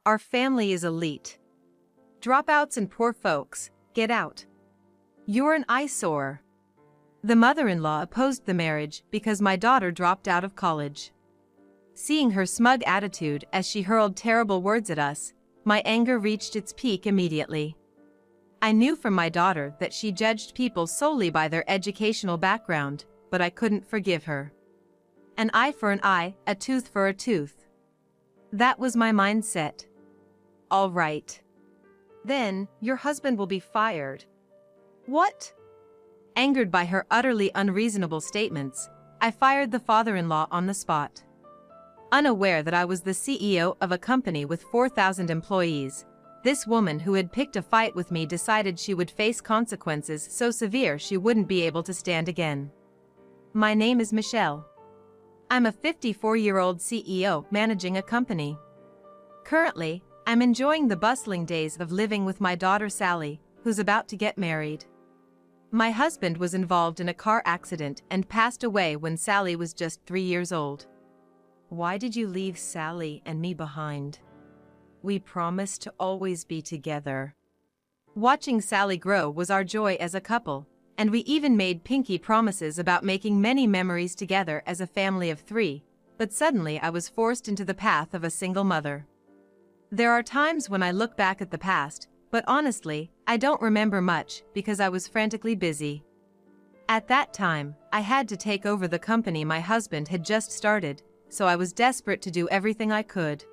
Our family is elite. Dropouts and poor folks, get out. You're an eyesore. The mother-in-law opposed the marriage because my daughter dropped out of college. Seeing her smug attitude as she hurled terrible words at us, my anger reached its peak immediately. I knew from my daughter that she judged people solely by their educational background, but I couldn't forgive her. An eye for an eye, a tooth for a tooth. That was my mindset. All right. Then, your husband will be fired. What? Angered by her utterly unreasonable statements, I fired the father-in-law on the spot. Unaware that I was the CEO of a company with 4,000 employees, this woman who had picked a fight with me decided she would face consequences so severe she wouldn't be able to stand again. My name is Michelle. I'm a 54-year-old CEO managing a company. Currently, I'm enjoying the bustling days of living with my daughter Sally, who's about to get married. My husband was involved in a car accident and passed away when Sally was just 3 years old. Why did you leave Sally and me behind? We promised to always be together. Watching Sally grow was our joy as a couple, and we even made pinky promises about making many memories together as a family of 3, but suddenly I was forced into the path of a single mother. There are times when I look back at the past, but honestly, I don't remember much because I was frantically busy. At that time, I had to take over the company my husband had just started, so I was desperate to do everything I could.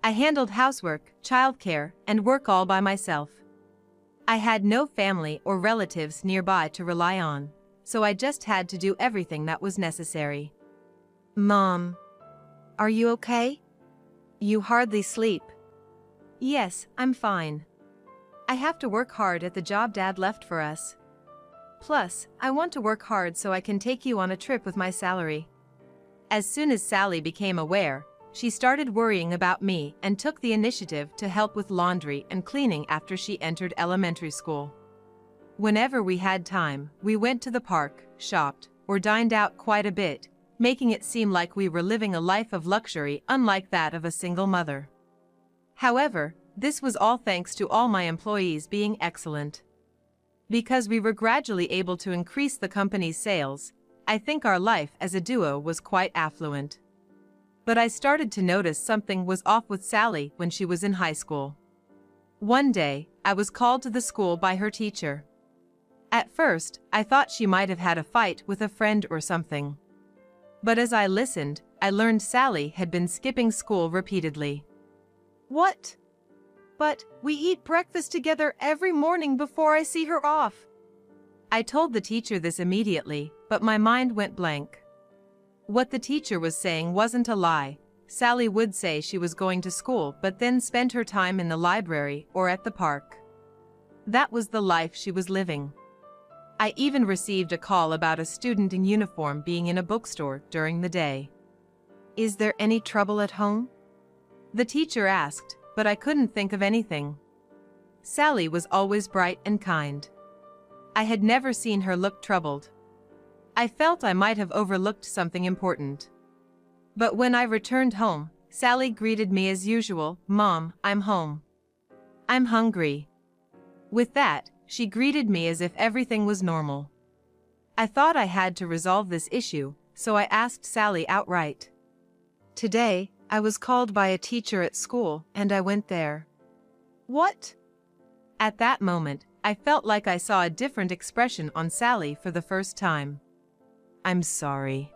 I handled housework, childcare, and work all by myself. I had no family or relatives nearby to rely on, so I just had to do everything that was necessary. Mom, are you okay? You hardly sleep. Yes, I'm fine. I have to work hard at the job Dad left for us. Plus, I want to work hard so I can take you on a trip with my salary. As soon as Sally became aware, she started worrying about me and took the initiative to help with laundry and cleaning after she entered elementary school. Whenever we had time, we went to the park, shopped, or dined out quite a bit, making it seem like we were living a life of luxury unlike that of a single mother. However, this was all thanks to all my employees being excellent. Because we were gradually able to increase the company's sales, I think our life as a duo was quite affluent. But I started to notice something was off with Sally when she was in high school. One day, I was called to the school by her teacher. At first, I thought she might have had a fight with a friend or something. But as I listened, I learned Sally had been skipping school repeatedly. What? But we eat breakfast together every morning before I see her off. I told the teacher this immediately, but my mind went blank. What the teacher was saying wasn't a lie. Sally would say she was going to school but then spend her time in the library or at the park. That was the life she was living. I even received a call about a student in uniform being in a bookstore during the day. Is there any trouble at home? The teacher asked, but I couldn't think of anything. Sally was always bright and kind. I had never seen her look troubled. I felt I might have overlooked something important. But when I returned home, Sally greeted me as usual, "Mom, I'm home. I'm hungry." With that, she greeted me as if everything was normal. I thought I had to resolve this issue, so I asked Sally outright. Today, I was called by a teacher at school, and I went there. What? At that moment, I felt like I saw a different expression on Sally for the first time. I'm sorry.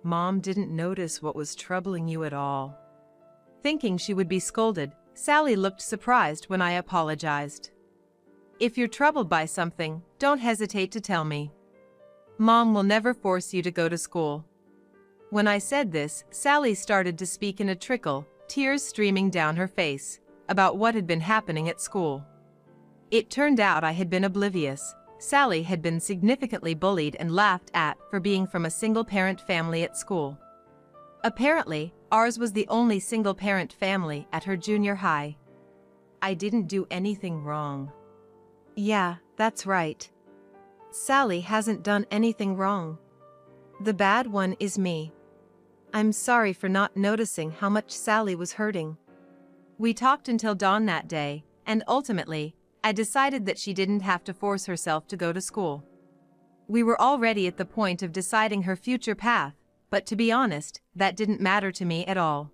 Mom didn't notice what was troubling you at all. Thinking she would be scolded, Sally looked surprised when I apologized. If you're troubled by something, don't hesitate to tell me. Mom will never force you to go to school. When I said this, Sally started to speak in a trickle, tears streaming down her face, about what had been happening at school. It turned out I had been oblivious. Sally had been significantly bullied and laughed at for being from a single-parent family at school. Apparently, ours was the only single-parent family at her junior high. I didn't do anything wrong. Yeah, that's right. Sally hasn't done anything wrong. The bad one is me. I'm sorry for not noticing how much Sally was hurting. We talked until dawn that day, and ultimately, I decided that she didn't have to force herself to go to school. We were already at the point of deciding her future path, but to be honest, that didn't matter to me at all.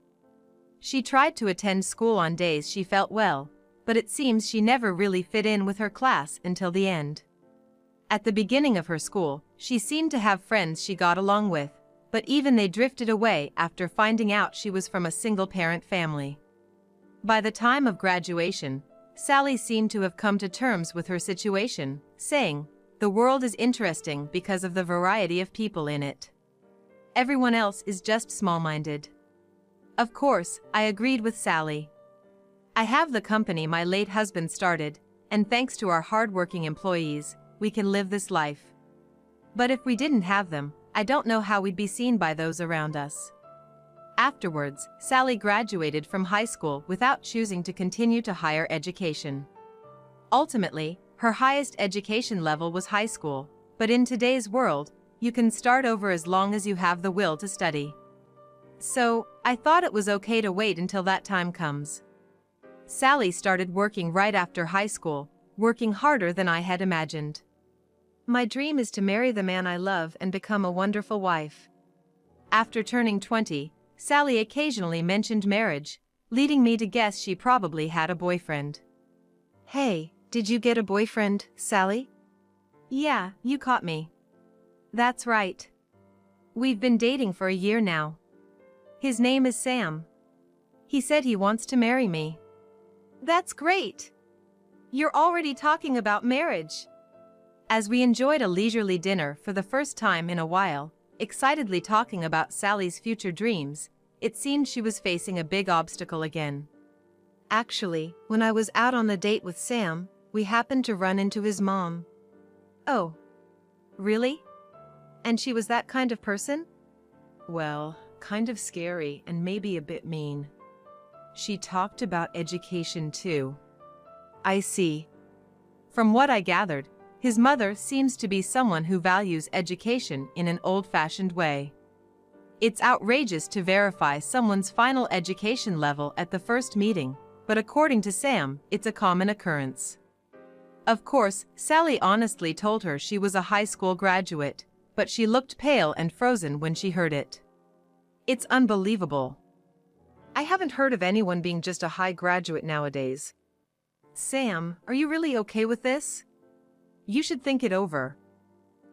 She tried to attend school on days she felt well, but it seems she never really fit in with her class until the end. At the beginning of her school, she seemed to have friends she got along with, but even they drifted away after finding out she was from a single-parent family. By the time of graduation, Sally seemed to have come to terms with her situation, saying, "The world is interesting because of the variety of people in it. Everyone else is just small-minded." Of course, I agreed with Sally. I have the company my late husband started, and thanks to our hard-working employees, we can live this life. But if we didn't have them, I don't know how we'd be seen by those around us. Afterwards, Sally graduated from high school without choosing to continue to higher education. Ultimately, her highest education level was high school, but in today's world, you can start over as long as you have the will to study. So, I thought it was okay to wait until that time comes. Sally started working right after high school, working harder than I had imagined. My dream is to marry the man I love and become a wonderful wife. After turning 20, Sally occasionally mentioned marriage, leading me to guess she probably had a boyfriend. "Hey, did you get a boyfriend, Sally?" "Yeah, you caught me." "That's right. We've been dating for a year now. His name is Sam. He said he wants to marry me." "That's great. You're already talking about marriage." As we enjoyed a leisurely dinner for the first time in a while, excitedly talking about Sally's future dreams, it seemed she was facing a big obstacle again. "Actually, when I was out on a date with Sam, we happened to run into his mom." "Oh. Really? And she was that kind of person?" "Well, kind of scary and maybe a bit mean. She talked about education too." "I see." From what I gathered, his mother seems to be someone who values education in an old-fashioned way. It's outrageous to verify someone's final education level at the first meeting, but according to Sam, it's a common occurrence. Of course, Sally honestly told her she was a high school graduate, but she looked pale and frozen when she heard it. It's unbelievable. I haven't heard of anyone being just a high graduate nowadays. Sam, are you really okay with this? You should think it over.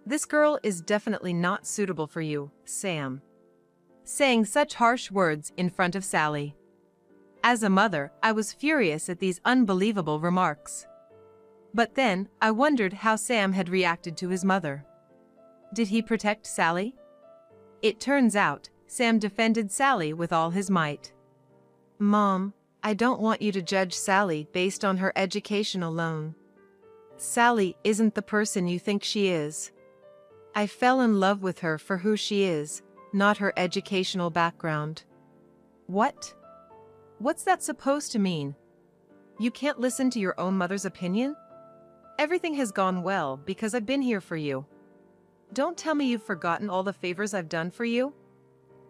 This girl is definitely not suitable for you, Sam. Saying such harsh words in front of Sally. As a mother, I was furious at these unbelievable remarks. But then, I wondered how Sam had reacted to his mother. Did he protect Sally? It turns out, Sam defended Sally with all his might. "Mom, I don't want you to judge Sally based on her education alone. Sally isn't the person you think she is. I fell in love with her for who she is, not her educational background." What? What's that supposed to mean? You can't listen to your own mother's opinion? Everything has gone well because I've been here for you. Don't tell me you've forgotten all the favors I've done for you.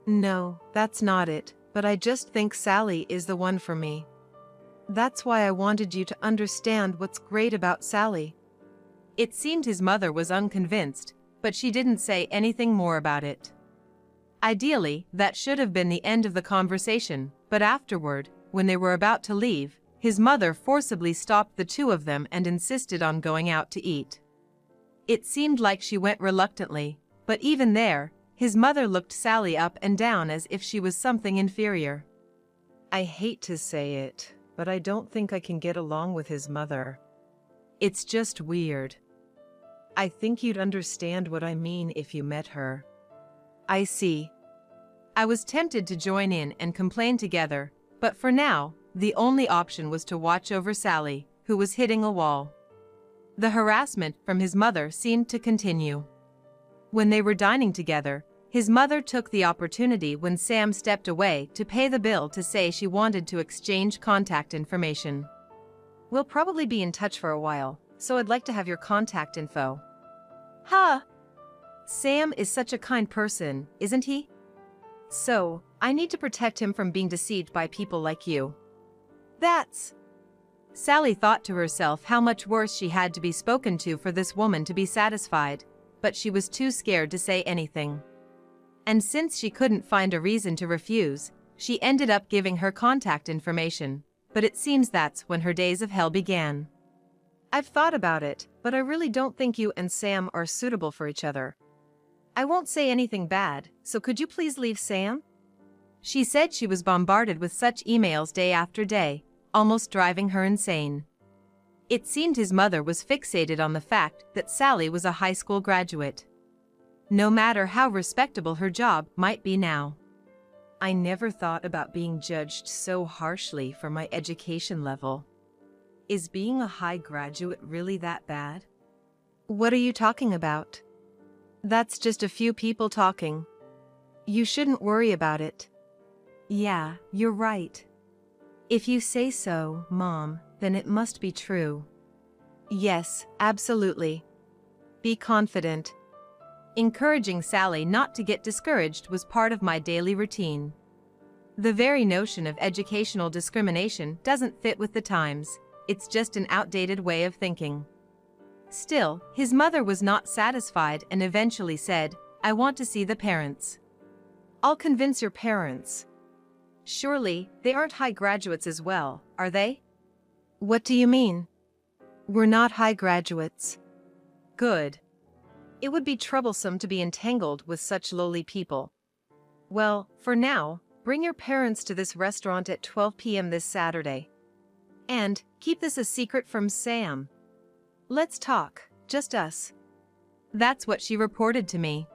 No, that's not it, but I just think Sally is the one for me. That's why I wanted you to understand what's great about Sally. It seemed his mother was unconvinced, but she didn't say anything more about it. Ideally, that should have been the end of the conversation, but afterward, when they were about to leave, his mother forcibly stopped the two of them and insisted on going out to eat. It seemed like she went reluctantly, but even there, his mother looked Sally up and down as if she was something inferior. I hate to say it, but I don't think I can get along with his mother. It's just weird. I think you'd understand what I mean if you met her. I see. I was tempted to join in and complain together, but for now, the only option was to watch over Sally, who was hitting a wall. The harassment from his mother seemed to continue. When they were dining together, his mother took the opportunity when Sam stepped away to pay the bill to say she wanted to exchange contact information. We'll probably be in touch for a while, so I'd like to have your contact info. Huh? Sam is such a kind person, isn't he? So, I need to protect him from being deceived by people like you. That's... Sally thought to herself how much worse she had to be spoken to for this woman to be satisfied, but she was too scared to say anything. And since she couldn't find a reason to refuse, she ended up giving her contact information, but it seems that's when her days of hell began. I've thought about it, but I really don't think you and Sam are suitable for each other. I won't say anything bad, so could you please leave Sam? She said she was bombarded with such emails day after day, almost driving her insane. It seemed his mother was fixated on the fact that Sally was a high school graduate. No matter how respectable her job might be now. I never thought about being judged so harshly for my education level. Is being a high graduate really that bad? What are you talking about? That's just a few people talking. You shouldn't worry about it. Yeah, you're right. If you say so, Mom, then it must be true. Yes, absolutely. Be confident. Encouraging Sally not to get discouraged was part of my daily routine. The very notion of educational discrimination doesn't fit with the times, it's just an outdated way of thinking. Still, his mother was not satisfied and eventually said, "I want to see the parents." I'll convince your parents. Surely, they aren't high graduates as well, are they? What do you mean? We're not high graduates. Good. It would be troublesome to be entangled with such lowly people. Well, for now, bring your parents to this restaurant at 12 p.m. this Saturday. And keep this a secret from Sam. Let's talk, just us. That's what she reported to me.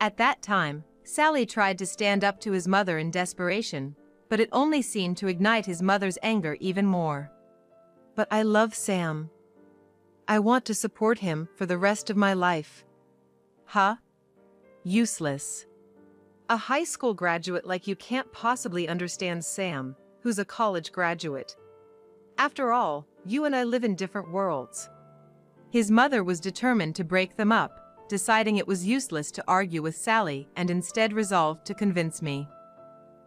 At that time, Sally tried to stand up to his mother in desperation, but it only seemed to ignite his mother's anger even more. But I love Sam. I want to support him for the rest of my life. Huh? Useless. A high school graduate like you can't possibly understand Sam, who's a college graduate. After all, you and I live in different worlds. His mother was determined to break them up, deciding it was useless to argue with Sally and instead resolved to convince me.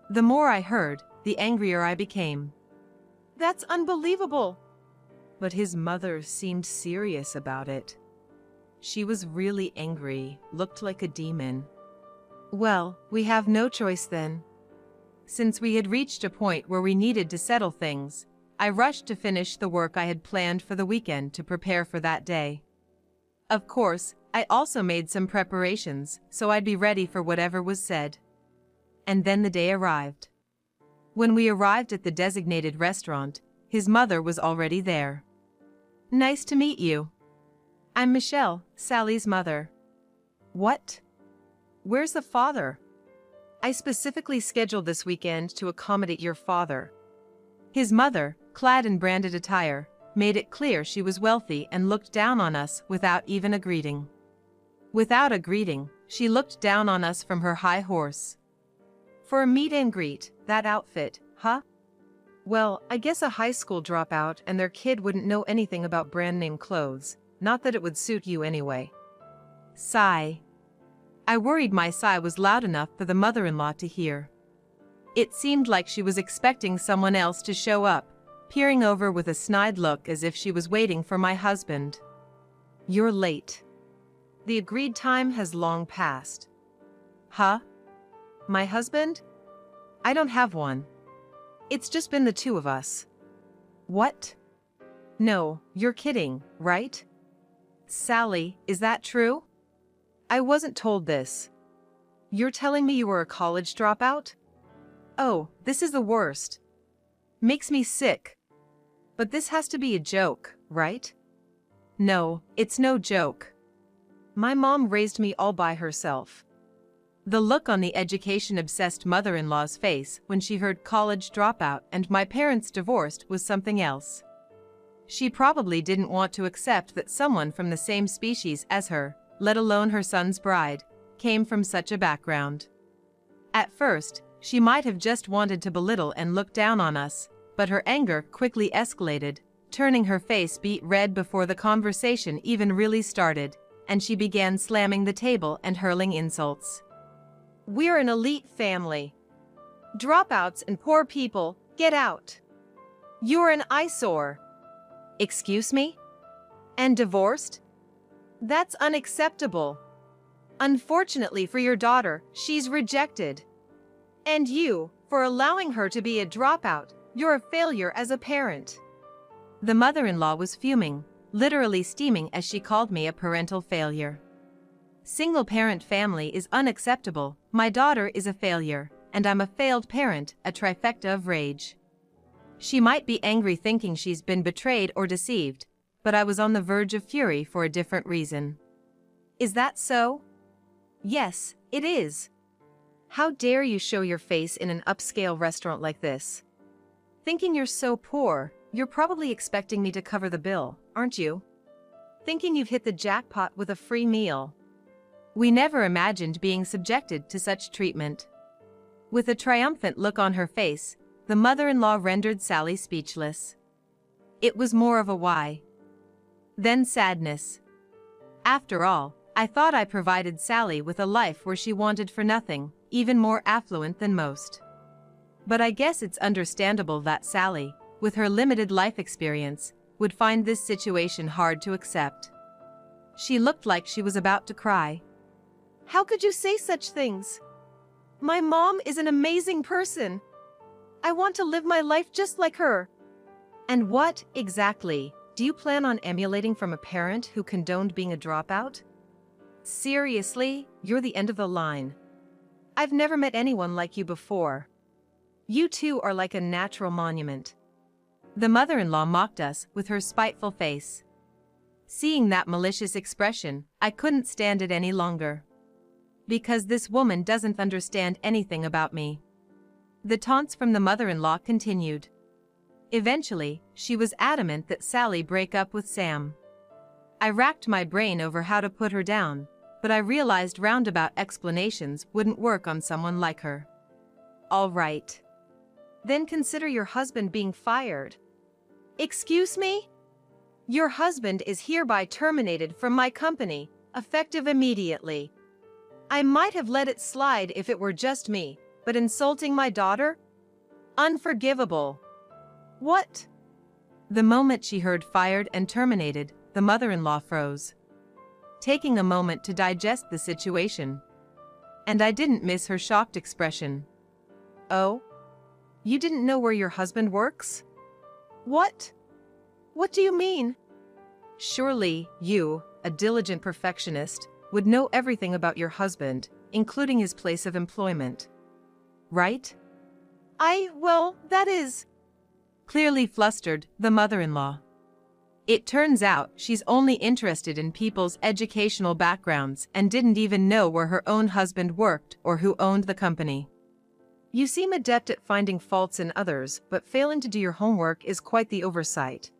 The more I heard, the angrier I became. That's unbelievable! But his mother seemed serious about it. She was really angry, looked like a demon. Well, we have no choice then. Since we had reached a point where we needed to settle things, I rushed to finish the work I had planned for the weekend to prepare for that day. Of course, I also made some preparations so I'd be ready for whatever was said. And then the day arrived. When we arrived at the designated restaurant, his mother was already there. "Nice to meet you. I'm Michelle, Sally's mother." "What? Where's the father? I specifically scheduled this weekend to accommodate your father." His mother, clad in branded attire, made it clear she was wealthy and looked down on us without even a greeting. Without a greeting, she looked down on us from her high horse. "For a meet and greet, that outfit, huh? Well, I guess a high school dropout and their kid wouldn't know anything about brand name clothes, not that it would suit you anyway." Sigh. I worried my sigh was loud enough for the mother-in-law to hear. It seemed like she was expecting someone else to show up, peering over with a snide look as if she was waiting for my husband. "You're late. The agreed time has long passed." "Huh? My husband? I don't have one. It's just been the two of us." What? No, you're kidding, right? Sally, is that true? I wasn't told this. You're telling me you were a college dropout? Oh, this is the worst. Makes me sick. But this has to be a joke, right? No, it's no joke. My mom raised me all by herself. The look on the education-obsessed mother-in-law's face when she heard college dropout and my parents divorced was something else. She probably didn't want to accept that someone from the same species as her, let alone her son's bride, came from such a background. At first, she might have just wanted to belittle and look down on us, but her anger quickly escalated, turning her face beet red before the conversation even really started, and she began slamming the table and hurling insults. "We're an elite family. Dropouts and poor people, get out. You're an eyesore. Excuse me? And divorced? That's unacceptable. Unfortunately for your daughter, she's rejected. And you, for allowing her to be a dropout, you're a failure as a parent. The mother-in-law was fuming, literally steaming as she called me a parental failure. Single-parent family is unacceptable, my daughter is a failure, and I'm a failed parent, a trifecta of rage. She might be angry thinking she's been betrayed or deceived, but I was on the verge of fury for a different reason. Is that so? Yes, it is. How dare you show your face in an upscale restaurant like this? Thinking you're so poor, you're probably expecting me to cover the bill, aren't you? Thinking you've hit the jackpot with a free meal. We never imagined being subjected to such treatment. With a triumphant look on her face, the mother-in-law rendered Sally speechless. It was more of a why. Then sadness. After all, I thought I provided Sally with a life where she wanted for nothing, even more affluent than most. But I guess it's understandable that Sally, with her limited life experience, would find this situation hard to accept. She looked like she was about to cry. How could you say such things? My mom is an amazing person. I want to live my life just like her. And what, exactly, do you plan on emulating from a parent who condoned being a dropout? Seriously, you're the end of the line. I've never met anyone like you before. You two are like a natural monument. The mother-in-law mocked us with her spiteful face. Seeing that malicious expression, I couldn't stand it any longer. Because this woman doesn't understand anything about me. The taunts from the mother-in-law continued. Eventually, she was adamant that Sally break up with Sam. I racked my brain over how to put her down, but I realized roundabout explanations wouldn't work on someone like her. All right. Then consider your husband being fired. Excuse me? Your husband is hereby terminated from my company, effective immediately. I might have let it slide if it were just me, but insulting my daughter? Unforgivable. What? The moment she heard fired and terminated, the mother-in-law froze, taking a moment to digest the situation. And I didn't miss her shocked expression. Oh? You didn't know where your husband works? What? What do you mean? Surely you, a diligent perfectionist, would know everything about your husband, including his place of employment. Right? Well, that is... Clearly flustered, the mother-in-law. It turns out she's only interested in people's educational backgrounds and didn't even know where her own husband worked or who owned the company. You seem adept at finding faults in others, but failing to do your homework is quite the oversight.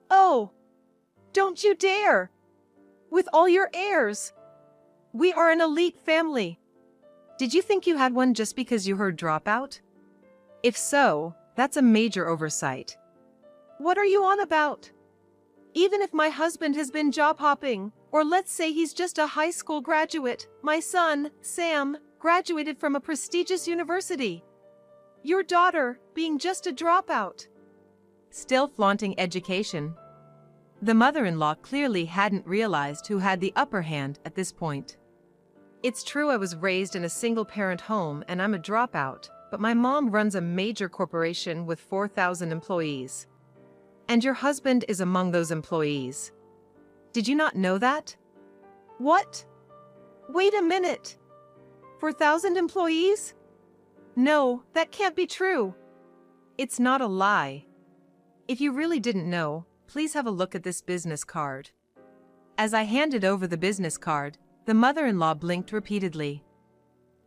Oh! Don't you dare! With all your airs! We are an elite family. Did you think you had one just because you heard dropout? If so, that's a major oversight. What are you on about? Even if my husband has been job hopping, or let's say he's just a high school graduate, my son, Sam, graduated from a prestigious university. Your daughter, being just a dropout. Still flaunting education. The mother-in-law clearly hadn't realized who had the upper hand at this point. It's true I was raised in a single-parent home and I'm a dropout, but my mom runs a major corporation with 4,000 employees. And your husband is among those employees. Did you not know that? What? Wait a minute. 4,000 employees? No, that can't be true. It's not a lie. If you really didn't know, please have a look at this business card. As I handed over the business card, the mother-in-law blinked repeatedly,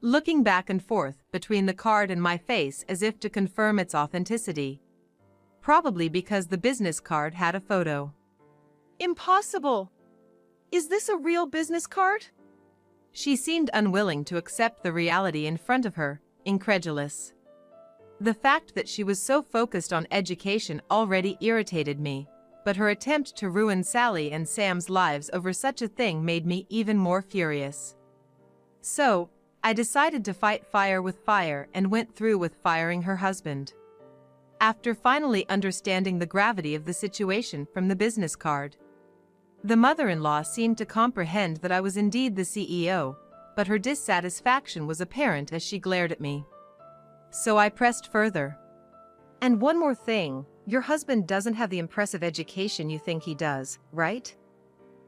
looking back and forth between the card and my face as if to confirm its authenticity. Probably because the business card had a photo. Impossible! Is this a real business card? She seemed unwilling to accept the reality in front of her, incredulous. The fact that she was so focused on education already irritated me, but her attempt to ruin Sally and Sam's lives over such a thing made me even more furious. So, I decided to fight fire with fire and went through with firing her husband. after finally understanding the gravity of the situation from the business card. The mother-in-law seemed to comprehend that I was indeed the CEO, but her dissatisfaction was apparent as she glared at me. So I pressed further. And one more thing, your husband doesn't have the impressive education you think he does, right?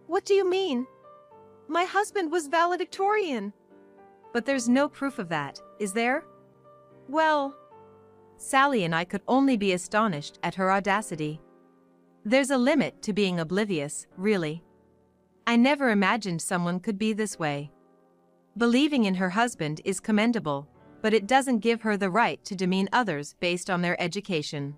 What do you mean? My husband was valedictorian. But there's no proof of that, is there? Well, Sally and I could only be astonished at her audacity. There's a limit to being oblivious, really. I never imagined someone could be this way. Believing in her husband is commendable, but it doesn't give her the right to demean others based on their education.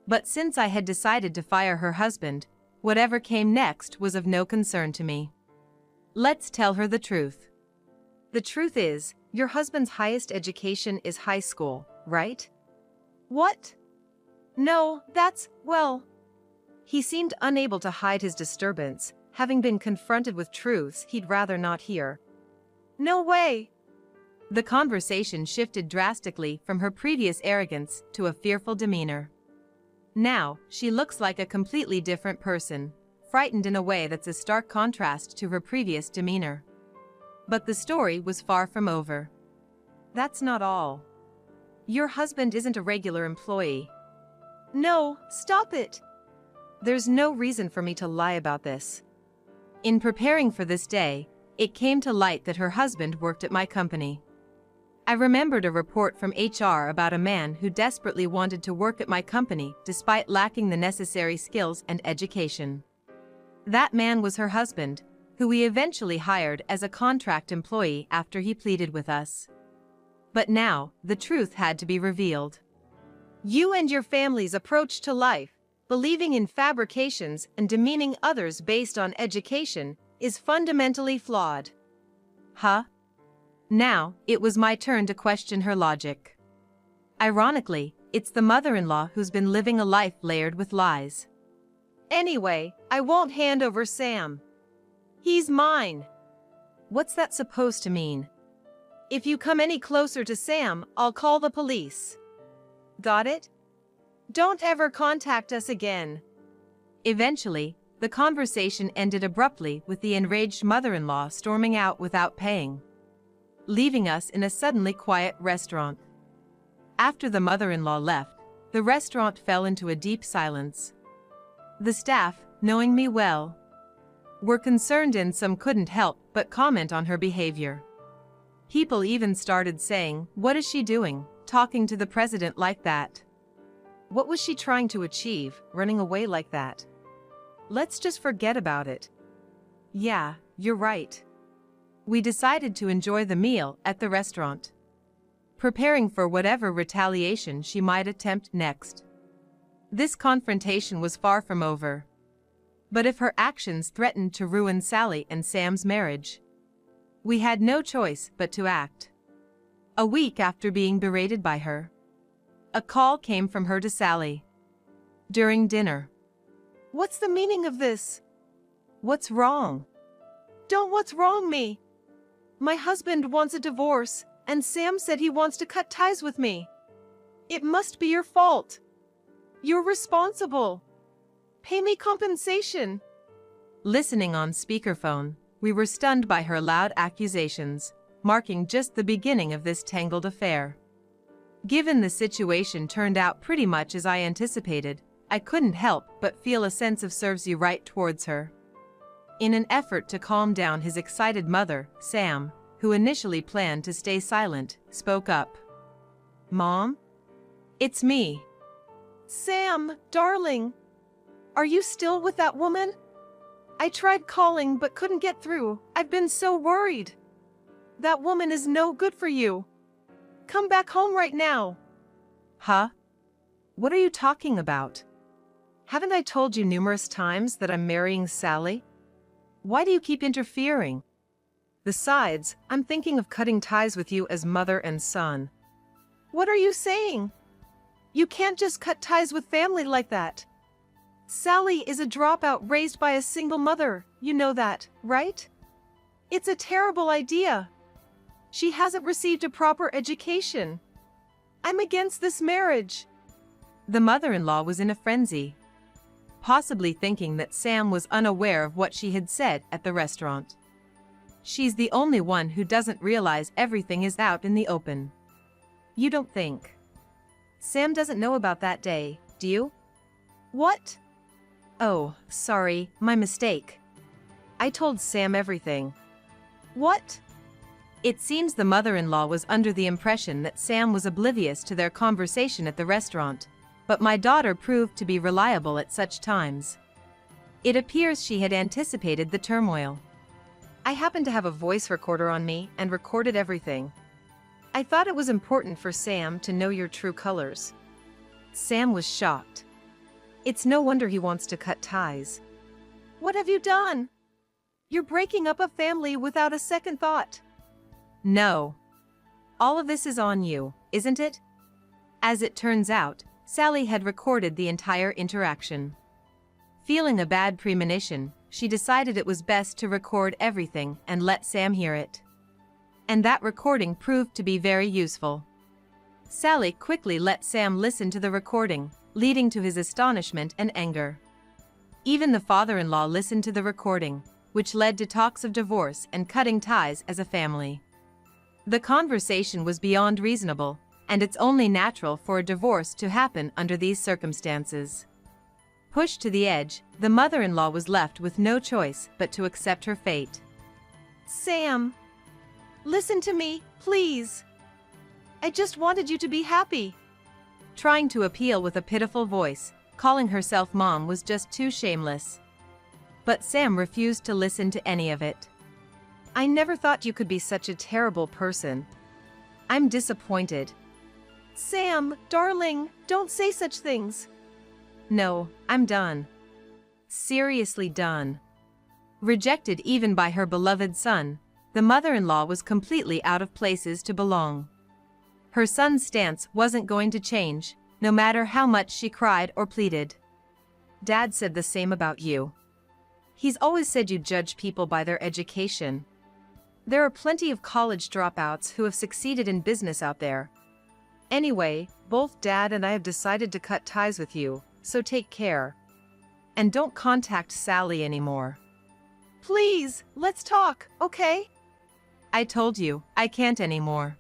But since I had decided to fire her husband, whatever came next was of no concern to me. Let's tell her the truth. The truth is, your husband's highest education is high school, right? what? No, well, He seemed unable to hide his disturbance, having been confronted with truths he'd rather not hear. no way. The conversation shifted drastically from her previous arrogance to a fearful demeanor. Now, she looks like a completely different person, frightened in a way that's a stark contrast to her previous demeanor. But the story was far from over. That's not all. Your husband isn't a regular employee. No, stop it. There's no reason for me to lie about this. In preparing for this day, it came to light that her husband worked at my company. I remembered a report from HR about a man who desperately wanted to work at my company despite lacking the necessary skills and education. That man was her husband, who we eventually hired as a contract employee after he pleaded with us. But now, the truth had to be revealed. You and your family's approach to life, believing in fabrications and demeaning others based on education, is fundamentally flawed. Huh? Now, it was my turn to question her logic. Ironically, it's the mother-in-law who's been living a life layered with lies. Anyway, I won't hand over Sam. He's mine. What's that supposed to mean? If you come any closer to Sam, I'll call the police. Got it? Don't ever contact us again. Eventually, the conversation ended abruptly with the enraged mother-in-law storming out without paying, leaving us in a suddenly quiet restaurant. After the mother-in-law left, the restaurant fell into a deep silence. The staff, knowing me well, were concerned and some couldn't help but comment on her behavior. People even started saying, "What is she doing, talking to the president like that?" What was she trying to achieve, running away like that? Let's just forget about it. Yeah, you're right. We decided to enjoy the meal at the restaurant, preparing for whatever retaliation she might attempt next. This confrontation was far from over. But if her actions threatened to ruin Sally and Sam's marriage, we had no choice but to act. A week after being berated by her, a call came from her to Sally. During dinner. What's the meaning of this? What's wrong? Don't what's wrong me. My husband wants a divorce, and Sam said he wants to cut ties with me. It must be your fault. You're responsible. Pay me compensation. Listening on speakerphone, we were stunned by her loud accusations, marking just the beginning of this tangled affair. Given the situation turned out pretty much as I anticipated, I couldn't help but feel a sense of serves you right towards her. In an effort to calm down his excited mother, Sam, who initially planned to stay silent, spoke up. "Mom? It's me." Sam, darling. Are you still with that woman? I tried calling but couldn't get through. I've been so worried. That woman is no good for you. Come back home right now. Huh? What are you talking about? Haven't I told you numerous times that I'm marrying Sally? Why do you keep interfering? Besides, I'm thinking of cutting ties with you as mother and son. What are you saying? You can't just cut ties with family like that. Sally is a dropout raised by a single mother, you know that, right? It's a terrible idea. She hasn't received a proper education. I'm against this marriage. The mother-in-law was in a frenzy, possibly thinking that Sam was unaware of what she had said at the restaurant. She's the only one who doesn't realize everything is out in the open. You don't think Sam doesn't know about that day, do you? What? Oh, sorry, my mistake. I told Sam everything. What? It seems the mother-in-law was under the impression that Sam was oblivious to their conversation at the restaurant, but my daughter proved to be reliable at such times. It appears she had anticipated the turmoil. I happened to have a voice recorder on me and recorded everything. I thought it was important for Sam to know your true colors. Sam was shocked. It's no wonder he wants to cut ties. What have you done? You're breaking up a family without a second thought. No. All of this is on you, isn't it? As it turns out, Sally had recorded the entire interaction. Feeling a bad premonition, she decided it was best to record everything and let Sam hear it. And that recording proved to be very useful. Sally quickly let Sam listen to the recording, leading to his astonishment and anger. Even the father-in-law listened to the recording, which led to talks of divorce and cutting ties as a family. The conversation was beyond reasonable, and it's only natural for a divorce to happen under these circumstances. Pushed to the edge, the mother-in-law was left with no choice but to accept her fate. Sam, listen to me, please. I just wanted you to be happy. Trying to appeal with a pitiful voice, calling herself mom was just too shameless. But Sam refused to listen to any of it. I never thought you could be such a terrible person. I'm disappointed. Sam, darling, don't say such things. No, I'm done. Seriously done. Rejected even by her beloved son, the mother-in-law was completely out of places to belong. Her son's stance wasn't going to change, no matter how much she cried or pleaded. Dad said the same about you. He's always said you judge people by their education. There are plenty of college dropouts who have succeeded in business out there. Anyway, both Dad and I have decided to cut ties with you, so take care. And don't contact Sally anymore. Please, let's talk, okay? I told you, I can't anymore.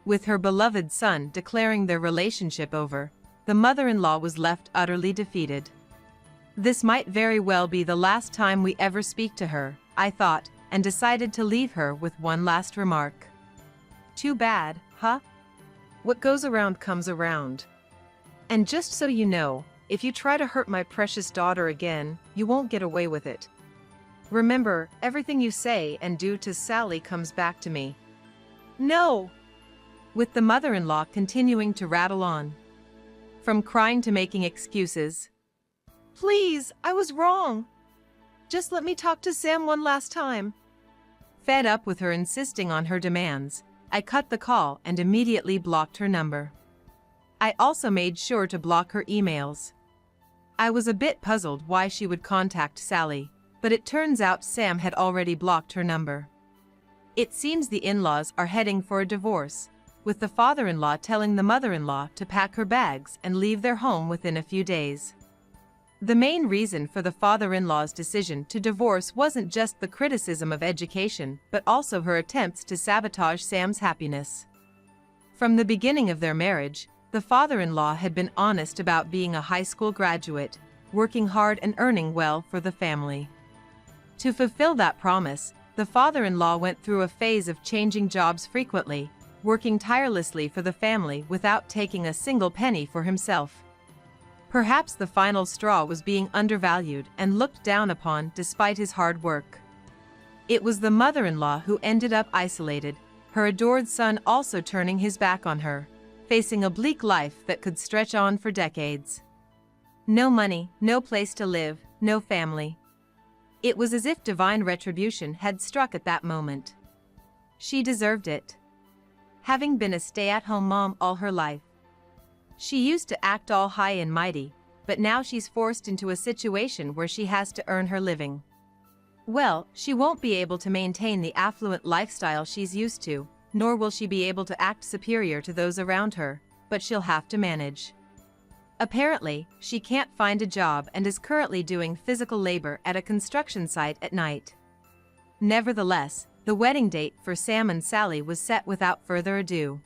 With her beloved son declaring their relationship over, the mother-in-law was left utterly defeated. This might very well be the last time we ever speak to her, I thought, and decided to leave her with one last remark. Too bad, huh? What goes around comes around. And just so you know, if you try to hurt my precious daughter again, you won't get away with it. Remember, everything you say and do to Sally comes back to me. No. With the mother-in-law continuing to rattle on. From crying to making excuses. Please, I was wrong. Just let me talk to Sam one last time. Fed up with her insisting on her demands, I cut the call and immediately blocked her number. I also made sure to block her emails. I was a bit puzzled why she would contact Sally, but it turns out Sam had already blocked her number. It seems the in-laws are heading for a divorce, with the father-in-law telling the mother-in-law to pack her bags and leave their home within a few days. The main reason for the father-in-law's decision to divorce wasn't just the criticism of education, but also her attempts to sabotage Sam's happiness. From the beginning of their marriage, the father-in-law had been honest about being a high school graduate, working hard and earning well for the family. To fulfill that promise, the father-in-law went through a phase of changing jobs frequently, working tirelessly for the family without taking a single penny for himself. Perhaps the final straw was being undervalued and looked down upon despite his hard work. It was the mother-in-law who ended up isolated, her adored son also turning his back on her, facing a bleak life that could stretch on for decades. No money, no place to live, no family. It was as if divine retribution had struck at that moment. She deserved it. Having been a stay-at-home mom all her life, she used to act all high and mighty, but now she's forced into a situation where she has to earn her living. Well, she won't be able to maintain the affluent lifestyle she's used to, nor will she be able to act superior to those around her, but she'll have to manage. Apparently, she can't find a job and is currently doing physical labor at a construction site at night. Nevertheless, the wedding date for Sam and Sally was set without further ado.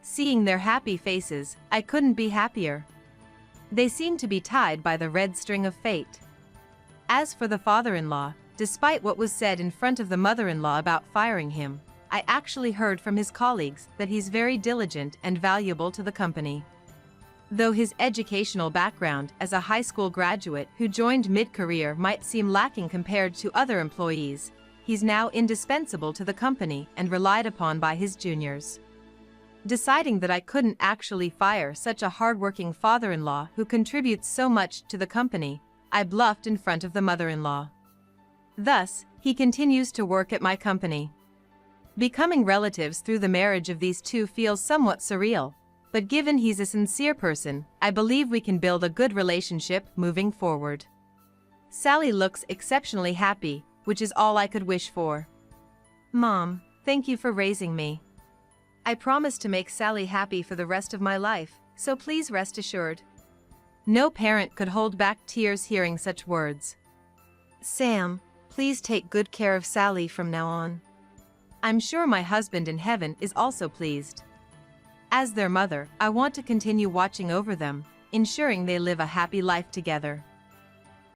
Seeing their happy faces, I couldn't be happier. They seemed to be tied by the red string of fate. As for the father-in-law, despite what was said in front of the mother-in-law about firing him, I actually heard from his colleagues that he's very diligent and valuable to the company. Though his educational background as a high school graduate who joined mid-career might seem lacking compared to other employees, he's now indispensable to the company and relied upon by his juniors. Deciding that I couldn't actually fire such a hardworking father-in-law who contributes so much to the company, I bluffed in front of the mother-in-law. Thus, he continues to work at my company. Becoming relatives through the marriage of these two feels somewhat surreal, but given he's a sincere person, I believe we can build a good relationship moving forward. Sally looks exceptionally happy, which is all I could wish for. Mom, thank you for raising me. I promise to make Sally happy for the rest of my life, so please rest assured. No parent could hold back tears hearing such words. Sam, please take good care of Sally from now on. I'm sure my husband in heaven is also pleased. As their mother, I want to continue watching over them, ensuring they live a happy life together.